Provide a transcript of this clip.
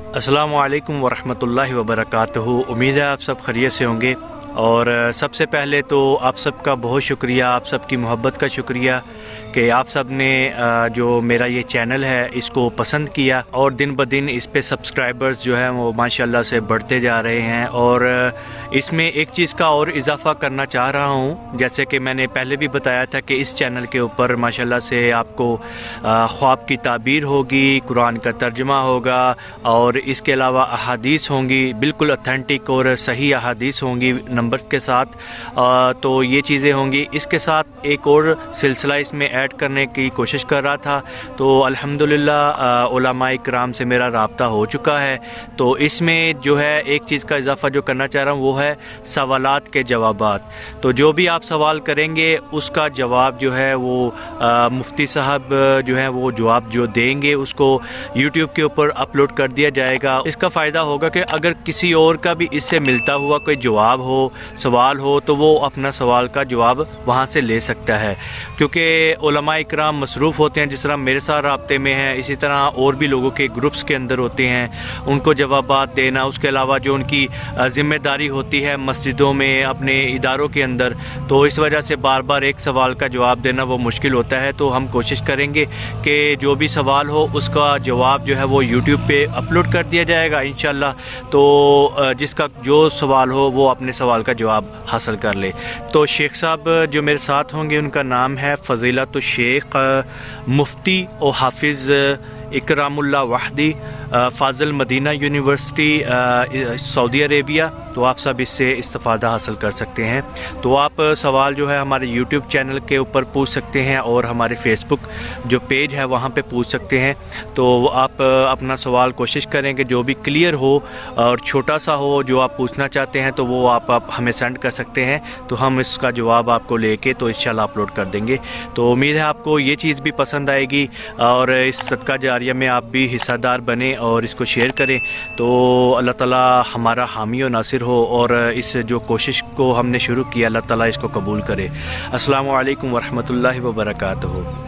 अस्सलामु अलैकुम वरहमतुल्लाहि वबरकातुहू। उम्मीद है आप सब खैरियत से होंगे। और सबसे पहले तो आप सबका बहुत शुक्रिया, आप सबकी मोहब्बत का शुक्रिया कि आप सब ने जो मेरा ये चैनल है इसको पसंद किया और दिन ब दिन इस पे सब्सक्राइबर्स जो है वो माशाल्लाह से बढ़ते जा रहे हैं। और इसमें एक चीज़ का और इजाफ़ा करना चाह रहा हूँ, जैसे कि मैंने पहले भी बताया था कि इस चैनल के ऊपर माशाल्लाह से आपको ख्वाब की ताबीर होगी, कुरान का तर्जुमा होगा और इसके अलावा अहादीस होंगी, बिल्कुल ऑथेंटिक और सही अहादीस होंगी नंबर के साथ। तो ये चीज़ें होंगी। इसके साथ एक और सिलसिला इसमें ऐड करने की कोशिश कर रहा था, तो अल्हम्दुलिल्लाह उलमा इकराम से मेरा राब्ता हो चुका है। तो इसमें जो है एक चीज़ का इजाफ़ा जो करना चाह रहा हूँ वो है सवालात के जवाबात। तो जो भी आप सवाल करेंगे उसका जवाब जो है वो मुफ्ती साहब जो है वो जवाब जो देंगे उसको यूट्यूब के ऊपर अपलोड कर दिया जाएगा। इसका फ़ायदा होगा कि अगर किसी और का भी इससे मिलता हुआ कोई जवाब हो, सवाल हो, तो वो अपना सवाल का जवाब वहाँ से ले सकता है। क्योंकि उलमा इकराम मसरूफ़ होते हैं, जिस तरह मेरे साथ राब्ते में हैं, इसी तरह और भी लोगों के ग्रुप्स के अंदर होते हैं, उनको जवाबात देना, उसके अलावा जो उनकी ज़िम्मेदारी होती है मस्जिदों में, अपने इदारों के अंदर, तो इस वजह से बार बार एक सवाल का जवाब देना वो मुश्किल होता है। तो हम कोशिश करेंगे कि जो भी सवाल हो उसका जवाब जो है वो यूट्यूब पे अपलोड कर दिया जाएगा इंशाल्लाह। तो जिसका जो सवाल हो वो अपने सवाल का जवाब हासिल कर ले। तो शेख साहब जो मेरे साथ होंगे उनका नाम है फ़ज़ीलतुश शेख मुफ्ती और हाफिज़ Ikramullah वहदी, Fazil Medina university Saudi Arabia. तो आप सब इससे इस्तिफ़ादा हासिल कर सकते हैं। तो आप सवाल जो है हमारे यूट्यूब चैनल के ऊपर पूछ सकते हैं और हमारे फेसबुक जो पेज है वहाँ पे पूछ सकते हैं। तो आप अपना सवाल कोशिश करें कि जो भी क्लियर हो और छोटा सा हो जो आप पूछना चाहते हैं, तो वो आप हमें सेंड कर सकते हैं। तो हम इसका जवाब आपको लेके तो इंशाल्लाह अपलोड कर देंगे। तो उम्मीद है आपको ये चीज़ भी पसंद आएगी और इस सदका जारिया में आप भी हिस्सेदार बने और इसको शेयर करें। तो अल्लाह ताला हमारा हामी और नासिर हो और इस जो कोशिश को हमने शुरू किया अल्लाह ताला इसको कबूल करे। अस्सलामु अलैकुम वरहमतुल्लाहि वबरकातुहू।